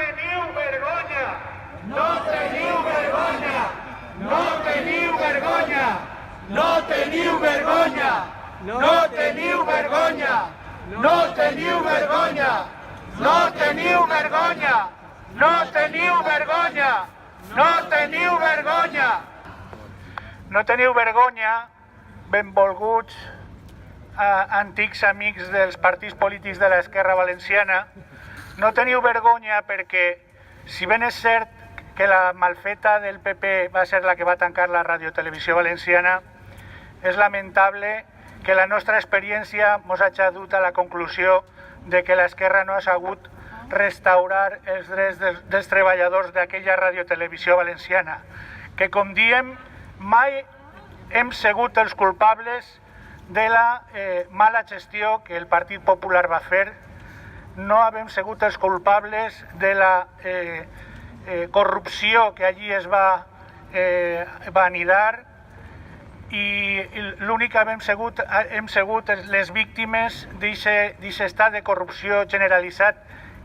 teniu vergonya! No teniu vergonya! No teniu vergonya! No teniu vergonya! No teniu vergonya! No teniu vergonya! No teniu vergonya! No teniu vergonya! No teniu vergonya! No teniu vergonya, benvolguts antics amics dels partits polítics de l'esquerra valenciana. No teniu vergonya perquè, si ben és cert que la malfeta del PP va ser la que va tancar la radiotelevisió valenciana, és lamentable que la nostra experiència ens hagi dut a la conclusió de que l'esquerra no ha sabut restaurar els drets dels treballadors d'aquella radiotelevisió valenciana, que, com diem, mai hem sigut els culpables de la mala gestió que el Partit Popular va fer, no hem sigut els culpables de la corrupció que allí es va anidar, i l'únic que hem sigut les víctimes d'aquest estat de corrupció generalitzat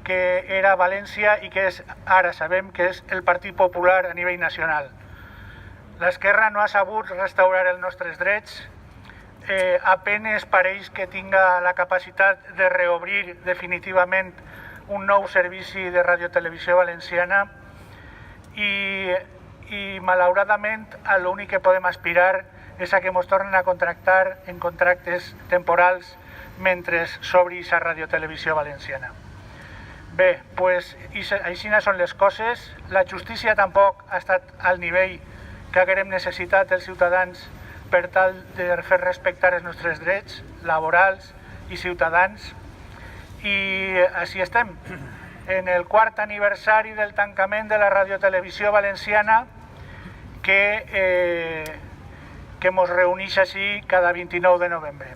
que era València i que ara sabem que és el Partit Popular a nivell nacional. L'esquerra no ha sabut restaurar els nostres drets, apenas pareix que tinga la capacitat de reobrir definitivament un nou servici de radiotelevisió valenciana i malauradament l'únic que podem aspirar és a que ens tornen a contractar en contractes temporals mentre s'obri aquesta radiotelevisió valenciana. Bé, doncs així són les coses. La justícia tampoc ha estat al nivell que haguem necessitat els ciutadans per tal de fer respectar els nostres drets laborals i ciutadans. I així estem, en el quart aniversari del tancament de la radiotelevisió valenciana que ens reuneix així cada 29 de novembre.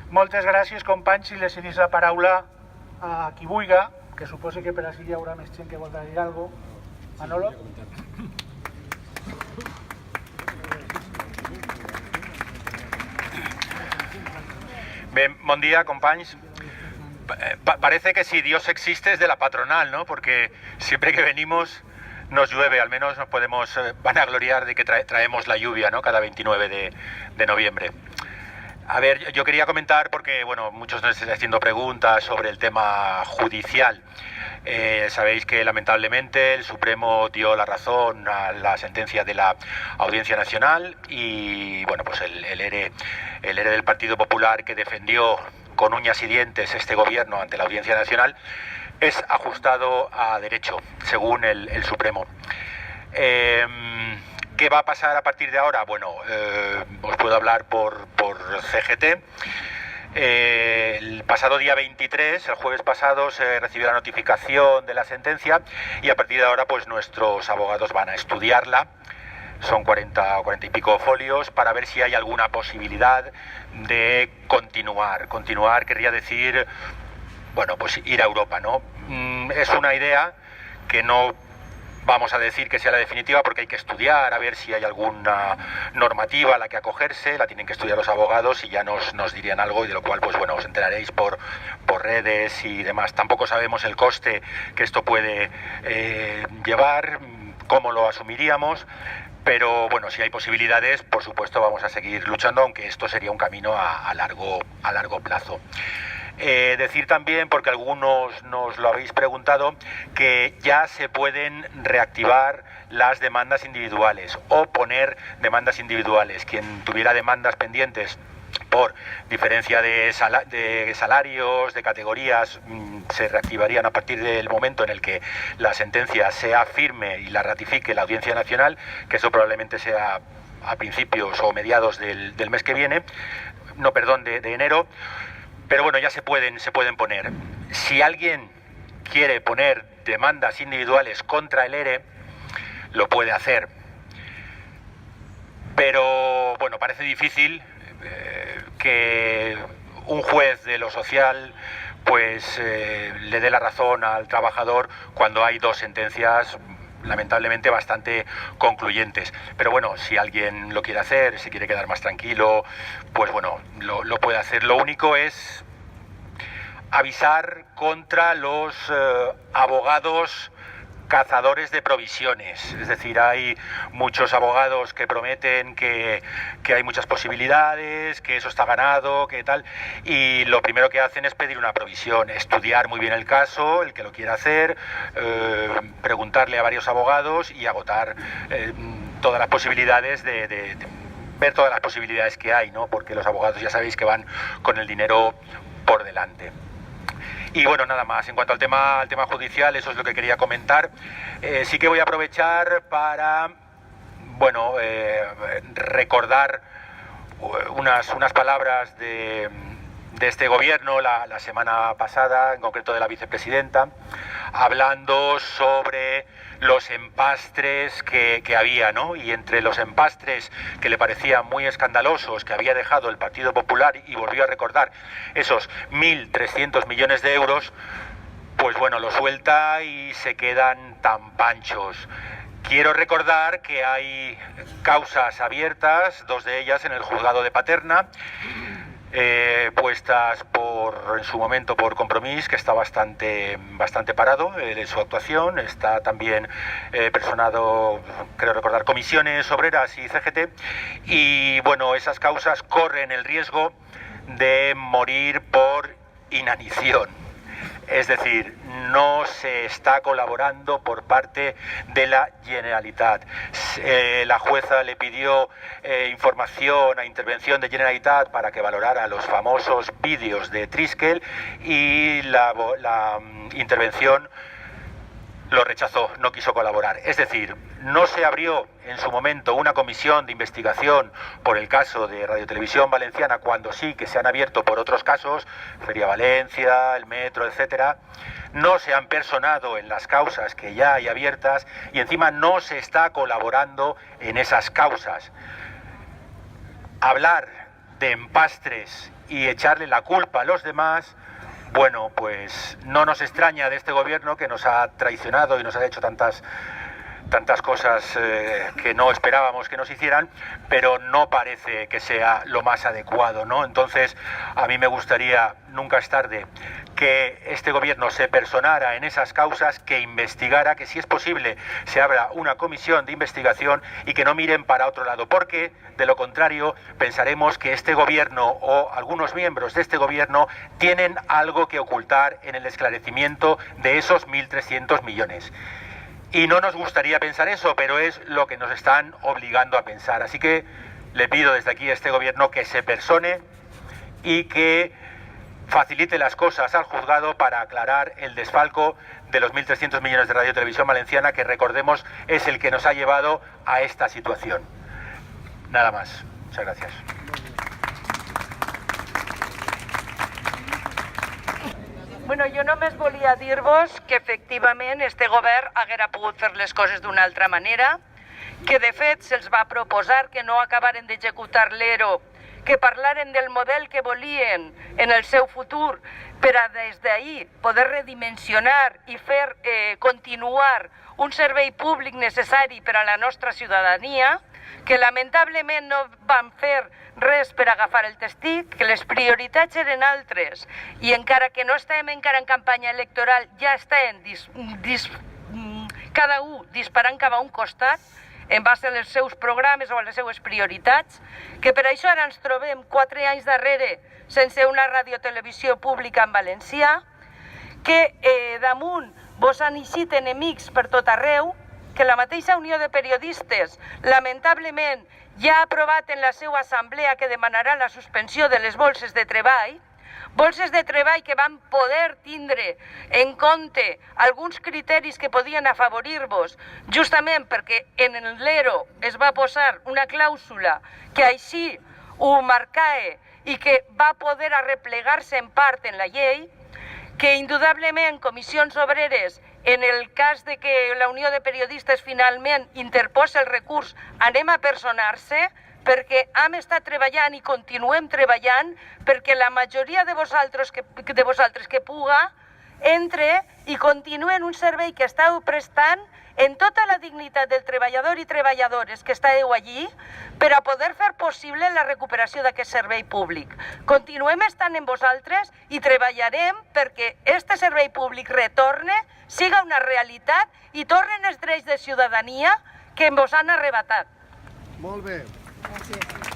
Moltes gràcies, companys, i les cedim la paraula a qui vulgui, que suposo que per així hi haurà més gent que voldrà dir alguna cosa. Manolo? Bien, buen día, companys. Parece que si Dios existe es de la patronal, ¿no? Porque siempre que venimos nos llueve, al menos nos podemos vanagloriar de que traemos la lluvia, ¿no? Cada 29 de noviembre. A ver, yo quería comentar porque, bueno, muchos nos están haciendo preguntas sobre el tema judicial. Sabéis que lamentablemente el Supremo dio la razón a la sentencia de la Audiencia Nacional y, bueno, pues el ERE del Partido Popular que defendió con uñas y dientes este gobierno ante la Audiencia Nacional es ajustado a derecho, según el Supremo. ¿Qué va a pasar a partir de ahora? Bueno, os puedo hablar por CGT. El pasado día 23, el jueves pasado, se recibió la notificación de la sentencia y a partir de ahora pues nuestros abogados van a estudiarla. Son 40 y pico folios para ver si hay alguna posibilidad de continuar. Continuar querría decir, bueno, pues ir a Europa, ¿no? Es una idea que no vamos a decir que sea la definitiva porque hay que estudiar a ver si hay alguna normativa a la que acogerse, la tienen que estudiar los abogados y ya nos dirían algo, y de lo cual pues bueno, os enteraréis por redes y demás. Tampoco sabemos el coste que esto puede llevar, cómo lo asumiríamos, pero bueno, si hay posibilidades, por supuesto vamos a seguir luchando, aunque esto sería un camino a largo plazo. Decir también, porque algunos nos lo habéis preguntado, que ya se pueden reactivar las demandas individuales o poner demandas individuales. Quien tuviera demandas pendientes por diferencia de salarios, de categorías, se reactivarían a partir del momento en el que la sentencia sea firme y la ratifique la Audiencia Nacional, que eso probablemente sea a principios o mediados del mes que viene, de enero. Pero bueno, ya se pueden poner. Si alguien quiere poner demandas individuales contra el ERE, lo puede hacer. Pero bueno, parece difícil que un juez de lo social pues le dé la razón al trabajador cuando hay dos sentencias lamentablemente bastante concluyentes. Pero bueno, si alguien lo quiere hacer, si quiere quedar más tranquilo, pues bueno, lo puede hacer. Lo único es avisar contra los abogados cazadores de provisiones. Es decir, hay muchos abogados que prometen que hay muchas posibilidades, que eso está ganado, que tal, y lo primero que hacen es pedir una provisión, estudiar muy bien el caso, el que lo quiera hacer, preguntarle a varios abogados y agotar todas las posibilidades de ver todas las posibilidades que hay, ¿no? Porque los abogados ya sabéis que van con el dinero por delante. Y bueno, nada más. En cuanto al tema judicial, eso es lo que quería comentar. Sí que voy a aprovechar para, bueno, recordar unas palabras de este gobierno la semana pasada, en concreto de la vicepresidenta, hablando sobre los empastres que había, ¿no? Y entre los empastres que le parecían muy escandalosos que había dejado el Partido Popular, y volvió a recordar esos 1.300 millones de euros, pues bueno, lo suelta y se quedan tan panchos. Quiero recordar que hay causas abiertas, 2 de ellas en el juzgado de Paterna, puestas en su momento por Compromís, que está bastante parado en su actuación. Está también personado, creo recordar, Comisiones Obreras y CGT, y bueno, esas causas corren el riesgo de morir por inanición. Es decir, no se está colaborando por parte de la Generalitat. La jueza le pidió información a intervención de Generalitat para que valorara los famosos vídeos de Triskel, y la intervención lo rechazó, no quiso colaborar. Es decir, no se abrió en su momento una comisión de investigación por el caso de Radio Televisión Valenciana, cuando sí que se han abierto por otros casos, Feria Valencia, el Metro, etcétera. No se han personado en las causas que ya hay abiertas, y encima no se está colaborando en esas causas. Hablar de empastres y echarle la culpa a los demás, bueno, pues no nos extraña de este gobierno, que nos ha traicionado y nos ha hecho tantas cosas que no esperábamos que nos hicieran, pero no parece que sea lo más adecuado, ¿no? Entonces, a mí me gustaría, nunca es tarde, que este gobierno se personara en esas causas, que investigara, que si es posible se abra una comisión de investigación y que no miren para otro lado, porque de lo contrario pensaremos que este gobierno o algunos miembros de este gobierno tienen algo que ocultar en el esclarecimiento de esos 1.300 millones. Y no nos gustaría pensar eso, pero es lo que nos están obligando a pensar. Así que le pido desde aquí a este gobierno que se persone y que facilite las cosas al juzgado para aclarar el desfalco de los 1.300 millones de Radio Televisión Valenciana, que recordemos es el que nos ha llevado a esta situación. Nada más. Muchas gracias. Bueno, jo només volia dir-vos que efectivament este govern haguera pogut fer les coses d'una altra manera, que de fet se'ls va proposar que no acabaren d'executar l'ERO, que parlaren del model que volien en el seu futur per a des d'ahir poder redimensionar i fer continuar un servei públic necessari per a la nostra ciutadania, que lamentablement no van fer res per agafar el testic, que les prioritats eren altres, i encara que no estàvem encara en campanya electoral ja estem cada un disparant cap a un costat en base als seus programes o a les seues prioritats, que per això ara ens trobem 4 anys darrere sense una radiotelevisió pública en valencià, que damunt vos han eixit enemics per tot arreu, que la mateixa Unió de Periodistes lamentablement ja ha aprovat en la seva assemblea que demanarà la suspensió de les bolses de treball que van poder tindre en compte alguns criteris que podien afavorir-vos, justament perquè en l'ERO es va posar una clàusula que així ho marcava i que va poder arreplegar-se en part en la llei, que indudablement Comissions Obreres, en el cas de que la Unió de Periodistes finalment interposa el recurs, anem a personar-se, perquè hem estat treballant i continuem treballant perquè la majoria de vosaltres que puga entre i continue en un servei que estàu prestant en tota la dignitat del treballador i treballadores que estàveu allí per a poder fer possible la recuperació d'aquest servei públic. Continuem estant amb vosaltres i treballarem perquè este servei públic retorne, siga una realitat i tornen els drets de ciutadania que ens han arrebatat. Molt bé. Gràcies.